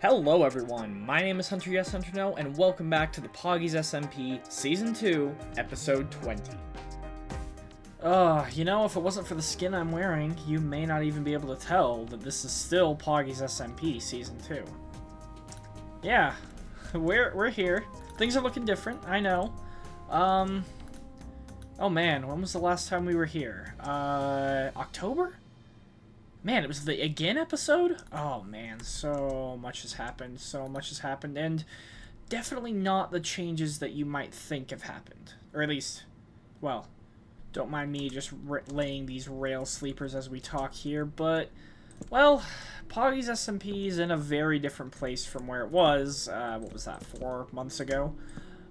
Hello everyone, my name is Hunter Yes Hunter No, and welcome back to the Poggies SMP Season 2, Episode 20. If it wasn't for the skin I'm wearing, you may not even be able to tell that this is still Poggies SMP Season 2. Yeah, we're here. Things are looking different, I know. Oh man, when was the last time we were here? October? Man, it was the Again episode? Oh man, so much has happened, and definitely not the changes that you might think have happened. Or at least, well, don't mind me just laying these rail sleepers as we talk here, but, well, Poggies SMP is in a very different place from where it was, what was that, 4 months ago?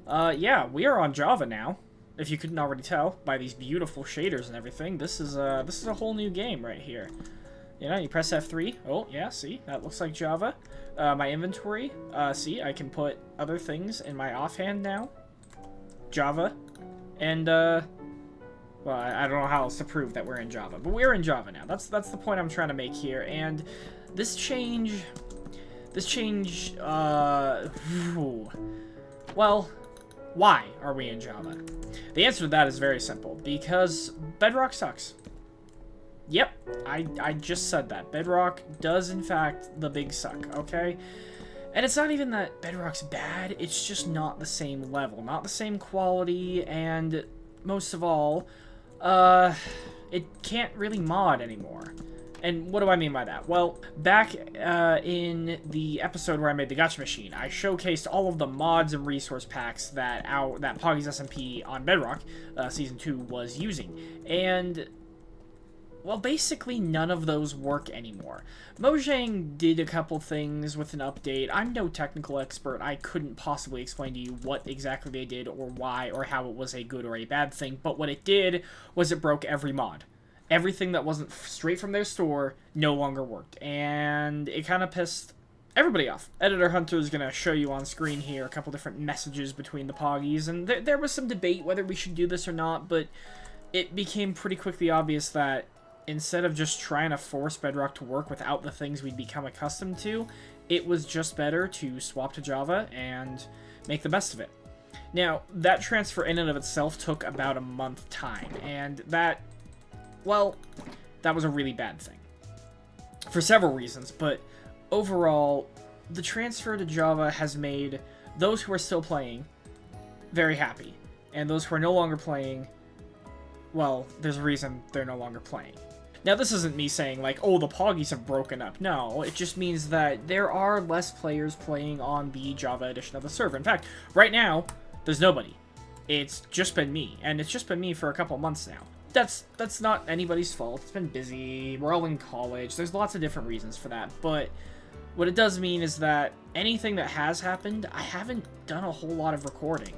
Yeah, we are on Java now, if you couldn't already tell by these beautiful shaders and everything. This is a whole new game right here. You know, you press F3. Oh, yeah, see? That looks like Java. My inventory. See, I can put other things in my offhand now. Java. And, well, I don't know how else to prove that we're in Java. But we're in Java now. That's the point I'm trying to make here. And this change... well, why are we in Java? The answer to that is very simple. Because Bedrock sucks. Yep, I just said that. Bedrock does, in fact, the big suck, okay? And it's not even that Bedrock's bad, it's just not the same level, not the same quality, and most of all, it can't really mod anymore. And what do I mean by that? Well, back in the episode where I made the Gacha Machine, I showcased all of the mods and resource packs that Poggies SMP on Bedrock Season 2 was using. And... well, basically none of those work anymore. Mojang did a couple things with an update. I'm no technical expert. I couldn't possibly explain to you what exactly they did or why or how it was a good or a bad thing, but what it did was it broke every mod. Everything that wasn't straight from their store no longer worked, and it kind of pissed everybody off. Editor Hunter is going to show you on screen here a couple different messages between the Poggies, and there was some debate whether we should do this or not, but it became pretty quickly obvious that instead of just trying to force Bedrock to work without the things we'd become accustomed to, it was just better to swap to Java and make the best of it. Now, that transfer in and of itself took about a month time, and that, well, that was a really bad thing. For several reasons, but overall, the transfer to Java has made those who are still playing very happy, and those who are no longer playing, well, there's a reason they're no longer playing. Now, this isn't me saying, like, oh, the Poggies have broken up. No, it just means that there are less players playing on the Java edition of the server. In fact, right now, there's nobody. It's just been me, and it's just been me for a couple months now. That's not anybody's fault. It's been busy. We're all in college. There's lots of different reasons for that, but what it does mean is that anything that has happened, I haven't done a whole lot of recording.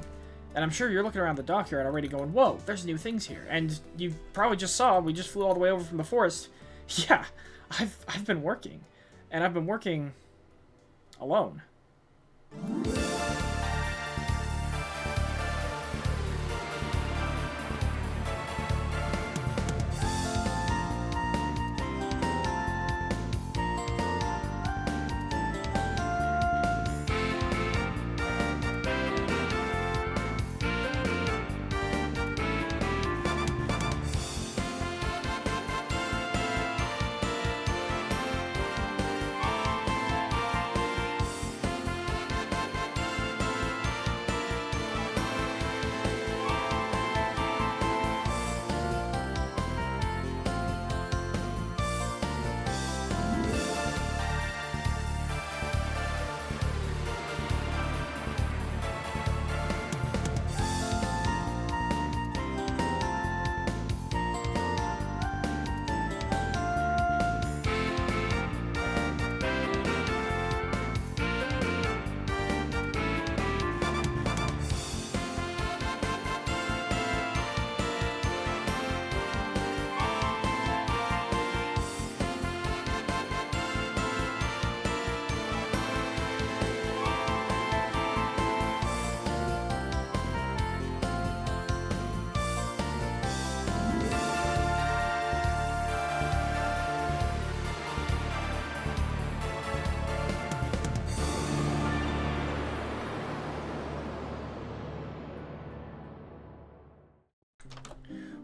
And I'm sure you're looking around the dockyard already going, whoa, there's new things here. And you probably just saw, we just flew all the way over from the forest. Yeah, I've been working. And I've been working alone.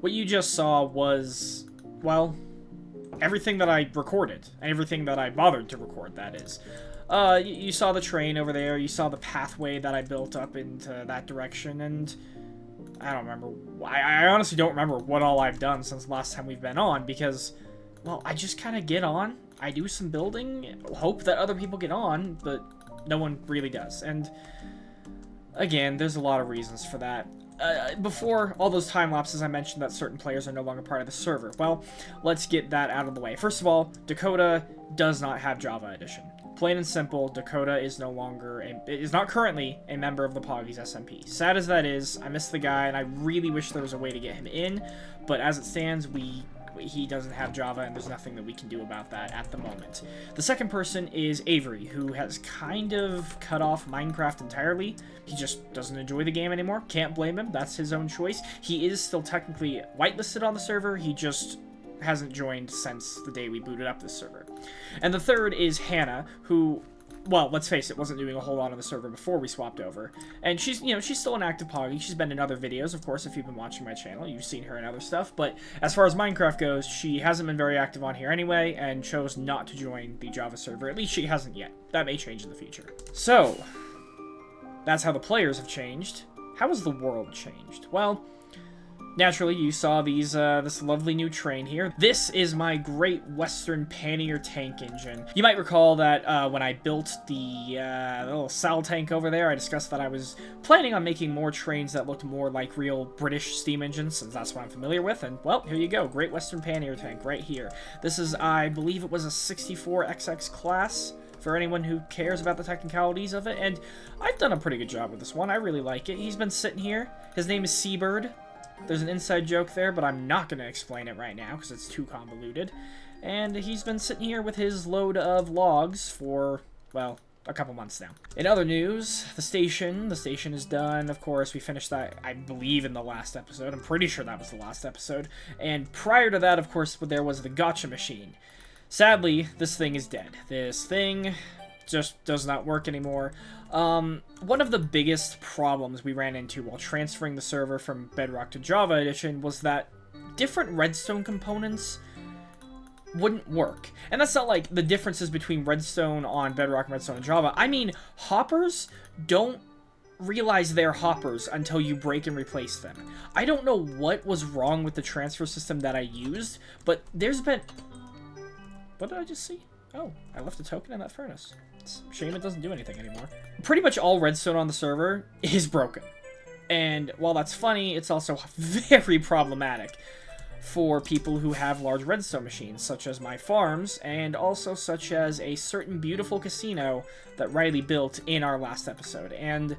what you just saw was, well, everything that I recorded. Everything that I bothered to record, that is. You saw the train over there, you saw the pathway that I built up into that direction, and I don't remember. I honestly don't remember what all I've done since the last time we've been on, because, well, I just kind of get on, I do some building, hope that other people get on, but no one really does. And again, there's a lot of reasons for that. Before all those time lapses, I mentioned that certain players are no longer part of the server. Well, let's get that out of the way. First of all, Dakota does not have Java Edition. Plain and simple, Dakota is not currently a member of the Poggies SMP. Sad as that is, I miss the guy, and I really wish there was a way to get him in, but as it stands, he doesn't have Java, and there's nothing that we can do about that at the moment. The second person is Avery, who has kind of cut off Minecraft entirely. He just doesn't enjoy the game anymore. Can't blame him. That's his own choice. He is still technically whitelisted on the server. He just hasn't joined since the day we booted up this server. And the third is Hannah, who, well, let's face it, wasn't doing a whole lot on the server before we swapped over. And she's, she's still an active Poggy. She's been in other videos, of course, if you've been watching my channel. You've seen her in other stuff. But as far as Minecraft goes, she hasn't been very active on here anyway, and chose not to join the Java server. At least she hasn't yet. That may change in the future. So, that's how the players have changed. How has the world changed? Well, naturally, you saw this lovely new train here. This is my Great Western Pannier tank engine. You might recall that when I built the little Sal tank over there, I discussed that I was planning on making more trains that looked more like real British steam engines, since that's what I'm familiar with. And, well, here you go. Great Western Pannier tank right here. This is, I believe it was a 64XX class, for anyone who cares about the technicalities of it. And I've done a pretty good job with this one. I really like it. He's been sitting here. His name is Seabird. There's an inside joke there, but I'm not going to explain it right now because it's too convoluted. And he's been sitting here with his load of logs for, well, a couple months now. In other news, the station is done. Of course, we finished that, I believe, in the last episode. I'm pretty sure that was the last episode. And prior to that, of course, there was the gotcha machine. Sadly, this thing is dead. This thing just does not work anymore. One of the biggest problems we ran into while transferring the server from Bedrock to Java Edition was that different redstone components wouldn't work. And that's not like the differences between redstone on Bedrock and redstone on Java. I mean, hoppers don't realize they're hoppers until you break and replace them. I don't know what was wrong with the transfer system that I used, but there's been... What did I just see? Oh, I left a token in that furnace. It's a shame it doesn't do anything anymore. Pretty much all redstone on the server is broken. And while that's funny, it's also very problematic for people who have large redstone machines, such as my farms, and also such as a certain beautiful casino that Riley built in our last episode. And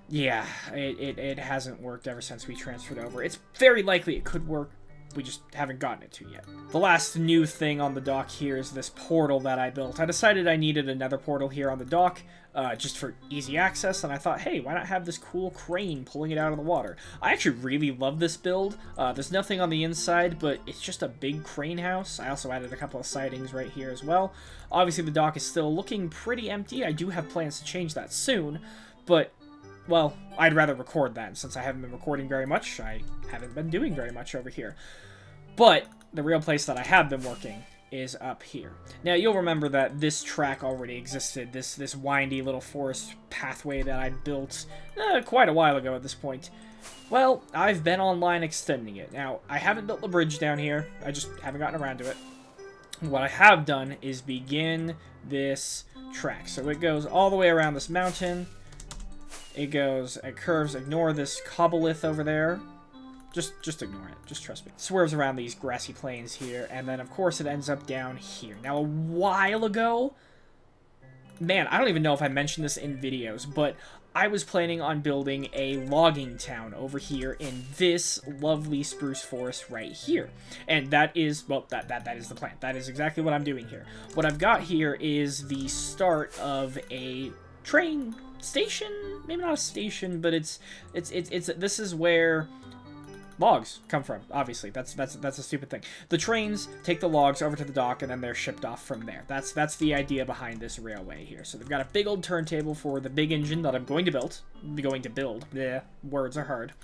yeah, it hasn't worked ever since we transferred over. It's very likely it could work. We just haven't gotten it to yet. The last new thing on the dock here is this portal that I built. I decided I needed another portal here on the dock, just for easy access, and I thought, hey, why not have this cool crane pulling it out of the water? I actually really love this build. There's nothing on the inside, but it's just a big crane house. I also added a couple of sidings right here as well. Obviously, the dock is still looking pretty empty. I do have plans to change that soon, but... well, I'd rather record that. Since I haven't been recording very much, I haven't been doing very much over here. But the real place that I have been working is up here. Now, you'll remember that this track already existed, this windy little forest pathway that I built quite a while ago at this point. Well, I've been online extending it. Now, I haven't built the bridge down here. I just haven't gotten around to it. What I have done is begin this track. So it goes all the way around this mountain. It curves, ignore this cobbleth over there. Just ignore it. Just trust me. Swerves around these grassy plains here, and then, of course, it ends up down here. Now, a while ago... man, I don't even know if I mentioned this in videos, but I was planning on building a logging town over here in this lovely spruce forest right here. And that is, well, that is the plan. That is exactly what I'm doing here. What I've got here is the start of a train station? Maybe not a station, but it's this is where logs come from, obviously. That's a stupid thing. The trains take the logs over to the dock, and then they're shipped off from there. That's the idea behind this railway here. So they've got a big old turntable for the big engine that I'm going to build. Bleh, words are hard.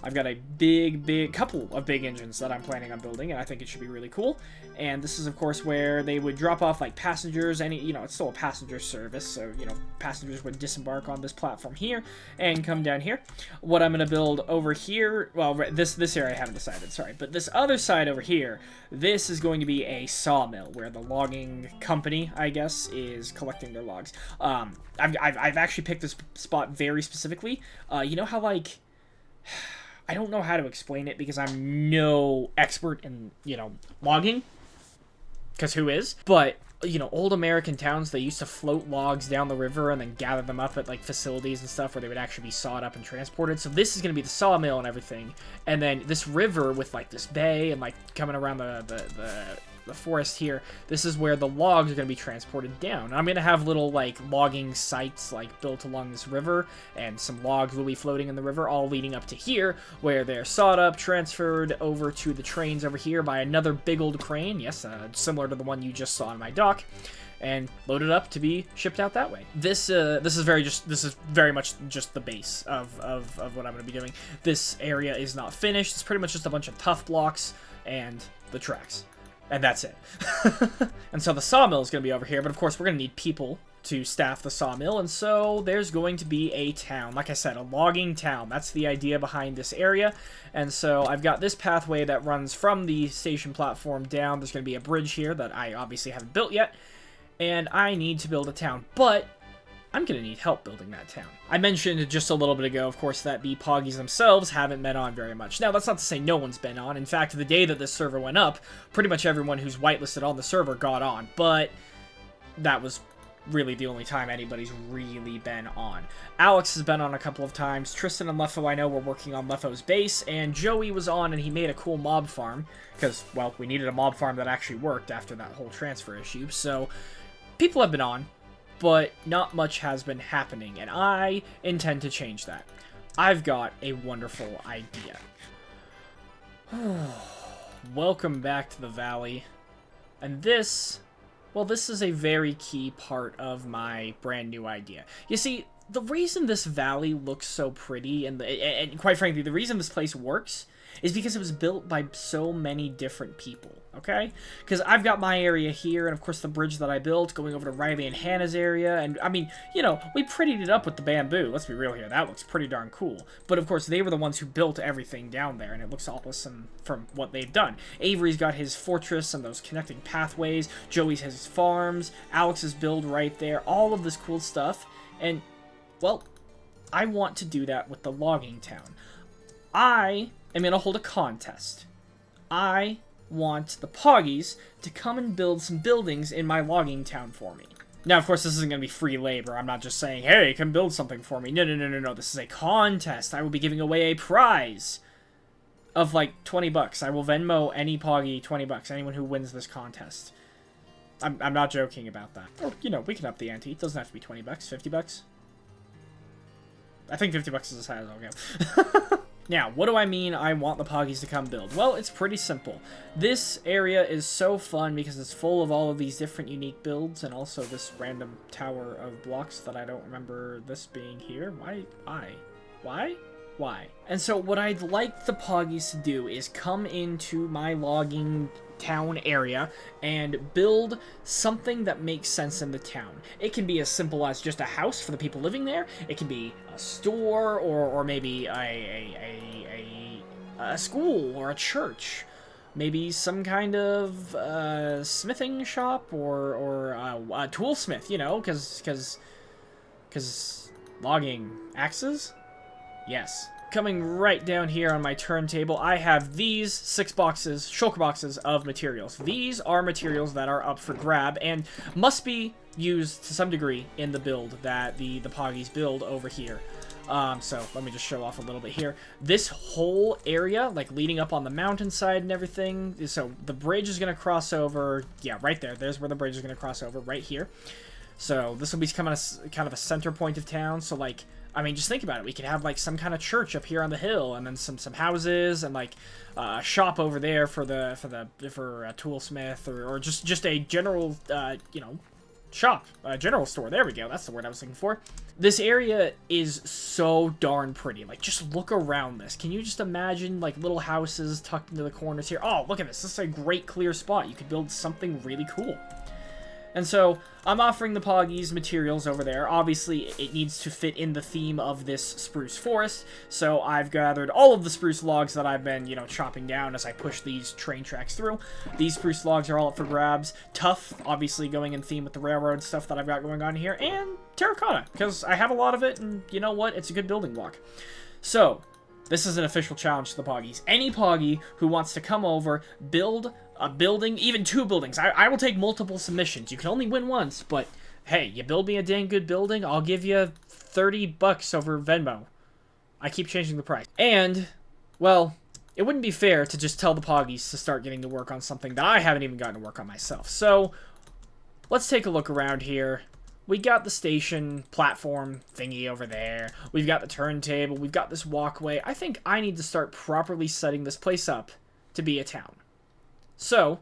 I've got a couple of big engines that I'm planning on building, and I think it should be really cool. And this is, of course, where they would drop off, like, passengers. It's still a passenger service, so, passengers would disembark on this platform here and come down here. What I'm going to build over here, well, this area I haven't decided, sorry, but this other side over here, this is going to be a sawmill, where the logging company, I guess, is collecting their logs. I've actually picked this spot very specifically. You know how, like, I don't know how to explain it because I'm no expert in, logging. Because who is? But, old American towns, they used to float logs down the river and then gather them up at, like, facilities and stuff where they would actually be sawed up and transported. So this is going to be the sawmill and everything. And then this river with, like, this bay and, like, coming around the forest here, this is where the logs are going to be transported down. I'm going to have little, like, logging sites, like, built along this river, and some logs will be floating in the river, all leading up to here, where they're sawed up, transferred over to the trains over here by another big old crane, yes, similar to the one you just saw on my dock, and loaded up to be shipped out that way. This is very much just the base of what I'm going to be doing. This area is not finished. It's pretty much just a bunch of tough blocks and the tracks. And that's it. And so the sawmill is going to be over here, but of course we're going to need people to staff the sawmill, and so there's going to be a town. Like I said, a logging town. That's the idea behind this area. And so I've got this pathway that runs from the station platform down. There's going to be a bridge here that I obviously haven't built yet, and I need to build a town, but I'm going to need help building that town. I mentioned just a little bit ago, of course, that the Poggies themselves haven't been on very much. Now, that's not to say no one's been on. In fact, the day that this server went up, pretty much everyone who's whitelisted on the server got on, but that was really the only time anybody's really been on. Alex has been on a couple of times. Tristan and Lefo, I know, were working on Lefo's base, and Joey was on, and he made a cool mob farm, because, well, we needed a mob farm that actually worked after that whole transfer issue, so people have been on, but not much has been happening, and I intend to change that. I've got a wonderful idea. Welcome back to the valley. And this, well, this is a very key part of my brand new idea. You see, the reason this valley looks so pretty, and quite frankly, the reason this place works, is because it was built by so many different people, okay? Because I've got my area here, and of course the bridge that I built, going over to Riley and Hannah's area, and I mean, we prettied it up with the bamboo, let's be real here, that looks pretty darn cool. But of course, they were the ones who built everything down there, and it looks awesome from what they've done. Avery's got his fortress and those connecting pathways, Joey's has his farms, Alex's build right there, all of this cool stuff, and, well, I want to do that with the logging town. I'm going to hold a contest. I want the Poggies to come and build some buildings in my logging town for me. Now, of course, this isn't going to be free labor. I'm not just saying, hey, come build something for me. No. This is a contest. I will be giving away a prize of, like, 20 bucks. I will Venmo any Poggy 20 bucks, anyone who wins this contest. I'm not joking about that. Or, we can up the ante. It doesn't have to be 20 bucks, 50 bucks. I think 50 bucks is as high as I'll go. Now, what do I mean I want the Poggies to come build? Well, it's pretty simple. This area is so fun because it's full of all of these different unique builds, and also this random tower of blocks that I don't remember this being here. Why? And so what I'd like the Poggies to do is come into my logging town area and build something that makes sense in the town. It can be as simple as just a house for the people living there. It can be a store, or maybe a school or a church. Maybe some kind of smithing shop or a toolsmith, because logging axes? Yes. Coming right down here on my turntable, I have these 6 boxes, shulker boxes of materials. These are materials that are up for grab and must be used to some degree in the build that the Poggies build over here. So let me just show off a little bit here. This whole area, like leading up on the mountainside and everything, so the bridge is going to cross over, yeah, right there. There's where the bridge is going to cross over, right here. So this will be kind of a center point of town, so like, I mean, just think about it. We could have, like, some kind of church up here on the hill, and then some houses, and, like, a shop over there for a toolsmith, or just a general, shop, general store. There we go. That's the word I was looking for. This area is so darn pretty. Like, just look around this. Can you just imagine, like, little houses tucked into the corners here? Oh, look at this. This is a great clear spot. You could build something really cool. And so, I'm offering the Poggies materials over there. Obviously, it needs to fit in the theme of this spruce forest. So, I've gathered all of the spruce logs that I've been, you know, chopping down as I push these train tracks through. These spruce logs are all up for grabs. Tough, obviously going in theme with the railroad stuff that I've got going on here. And terracotta, because I have a lot of it, and you know what? It's a good building block. So, this is an official challenge to the Poggies. Any Poggy who wants to come over, build a building, even 2 buildings. I will take multiple submissions. You can only win once, but hey, you build me a dang good building, I'll give you $30 over Venmo. I keep changing the price. And, well, it wouldn't be fair to just tell the Poggies to start getting to work on something that I haven't even gotten to work on myself. So, let's take a look around here. We got the station platform thingy over there. We've got the turntable. We've got this walkway. I think I need to start properly setting this place up to be a town. So,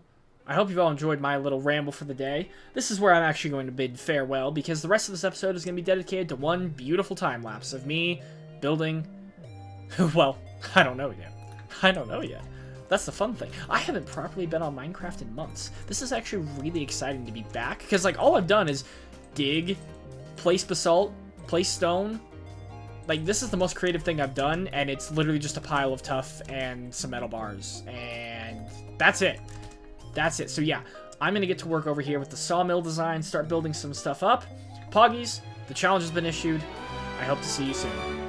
I hope you've all enjoyed my little ramble for the day. This is where I'm actually going to bid farewell, because the rest of this episode is going to be dedicated to one beautiful time-lapse of me building... well, I don't know yet. I don't know yet. That's the fun thing. I haven't properly been on Minecraft in months. This is actually really exciting to be back, because, like, all I've done is dig, place basalt, place stone. Like, this is the most creative thing I've done, and it's literally just a pile of tuff and some metal bars, and that's it. That's it. So yeah, I'm going to get to work over here with the sawmill design, start building some stuff up. Poggies, the challenge has been issued. I hope to see you soon.